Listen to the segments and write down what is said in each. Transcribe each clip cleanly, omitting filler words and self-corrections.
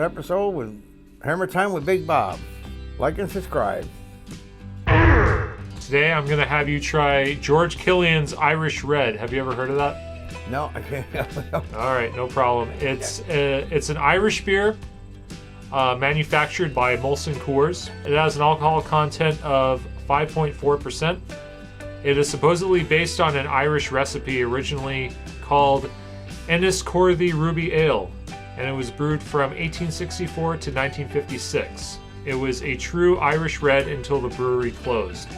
another episode with Hammertime with Big Bob. Like and subscribe. Today I'm going to have you try George Killian's Irish Red. Have you ever heard of that? No, I can't. All right, no problem. It's an Irish beer manufactured by Molson Coors. It has an alcohol content of 5.4%. It is supposedly based on an Irish recipe originally called Enniscorthy Ruby Ale, and it was brewed from 1864 to 1956. It was a true Irish red until the brewery closed.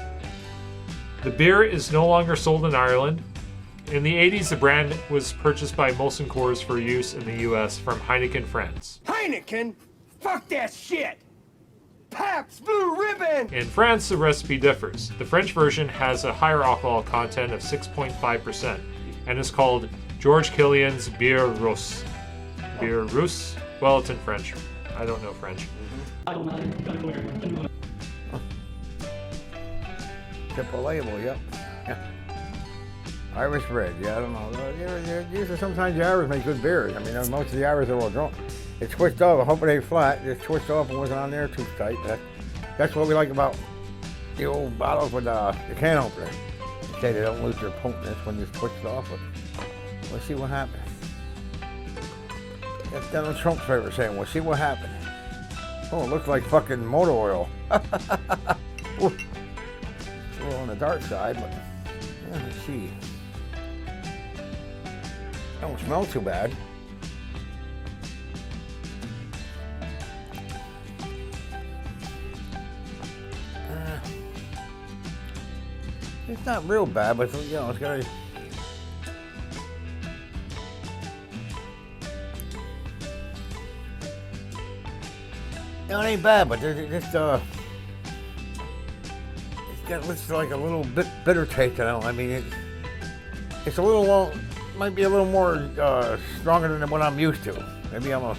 The beer is no longer sold in Ireland. In the 80s, the brand was purchased by Molson Coors for use in the US from Heineken France. Heineken? Fuck that shit! Pabst Blue Ribbon! In France, the recipe differs. The French version has a higher alcohol content of 6.5% and is called George Killian's Bière Rousse. Bière Rousse? Well, it's in French. I don't know French. Triple label, yep. Yeah. Irish red, yeah, I don't know. Usually sometimes the Irish make good beers. I mean, most of the Irish are all drunk. It switched off, I hope it ain't flat. It switched off and wasn't on there too tight. That's what we like about the old bottles with the can opener. They say they don't lose their potentness when you switch it off. But we'll see what happens. That's Donald Trump's favorite saying, we'll see what happens. Oh, it looks like fucking motor oil. It's a little on the dark side, but yeah, let's see. Don't smell too bad. It's not real bad, but you know, it's got a. No, it ain't bad, but there's just it's like a little bit bitter taste. I mean, it's a little might be a little more stronger than what I'm used to. Maybe I'm a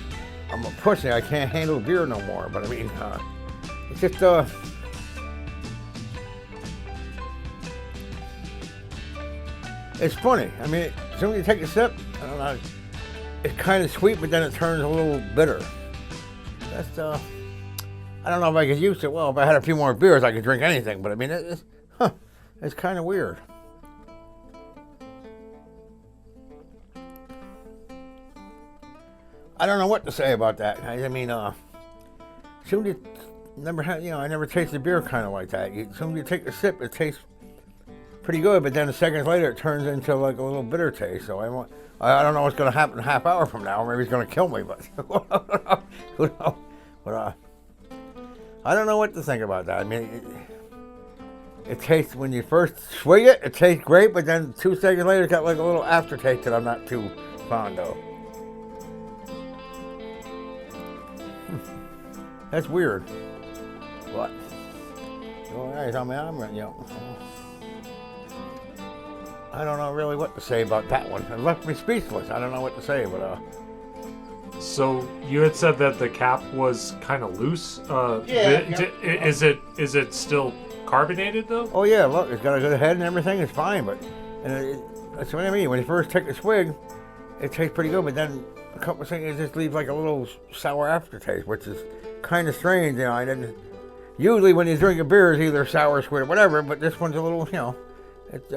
pussy. I can't handle beer no more. But I mean, it's just it's funny. I mean, as soon as you take a sip, I don't know, it's kind of sweet, but then it turns a little bitter. That's I don't know if I could use it. Well, if I had a few more beers, I could drink anything. But I mean, it's kind of weird. I don't know what to say about that. I mean, soon you never had, I never tasted beer kind of like that. Soon as you take a sip, it tastes pretty good, but then seconds later, it turns into like a little bitter taste. So I don't know what's going to happen a half hour from now. Maybe it's going to kill me, but who knows? But I don't know what to think about that. I mean, it tastes, when you first swig it, it tastes great, but then 2 seconds later, it's got like a little aftertaste that I'm not too fond of. That's weird. What? All right, I mean, I don't know really what to say about that one. It left me speechless. I don't know what to say, but So you had said that the cap was kind of loose. Yeah. Is it still carbonated though? Oh yeah, look, it's got a good head and everything. It's fine, but that's what I mean. When you first take a swig, it tastes pretty good, but then a couple of seconds, it just leaves like a little sour aftertaste, which is kind of strange. I didn't. Usually, when you drink a beer, it's either sour, sweet, or whatever. But this one's a little, it's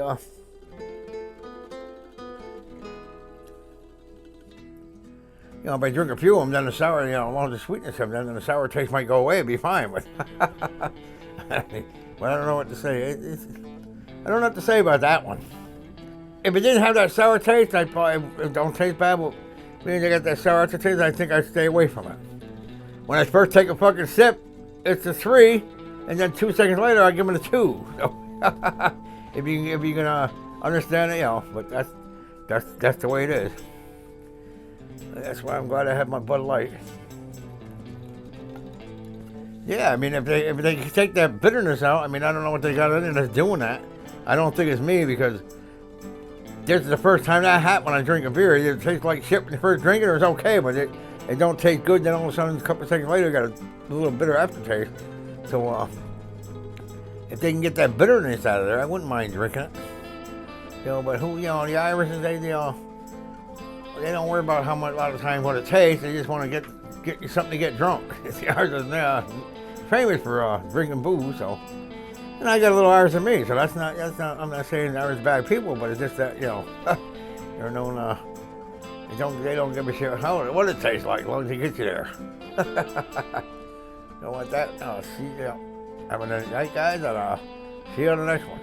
if I drink a few of them, then the sour, along the sweetness of them, then the sour taste might go away, it'd be fine, but I don't know what to say. I don't know what to say about that one. If it didn't have that sour taste, I'd probably, it don't taste bad, but when you got that sour aftertaste, I think I'd stay away from it. When I first take a fucking sip, it's a 3, and then 2 seconds later, I give it a 2. So, if you can understand it, but that's the way it is. That's why I'm glad I have my Bud Light. Yeah, I mean, if they take that bitterness out, I mean, I don't know what they got in it that's doing that. I don't think it's me, because this is the first time that happened when I drink a beer. It tastes like shit when you first drink it, or it's okay, but it don't taste good. Then all of a sudden, a couple of seconds later, it got a little bitter aftertaste. So, if they can get that bitterness out of there, I wouldn't mind drinking it. But the Irish, they don't worry about how much, a lot of times what it tastes. They just want to get you something to get drunk. Ours is famous for drinking booze, so. And I got a little ours in me, so that's not. I'm not saying ours bad people, but it's just that they're known. They don't give a shit what it tastes like, as long as it gets you there. Don't want that. See, have a nice night, guys, and see you on the next one.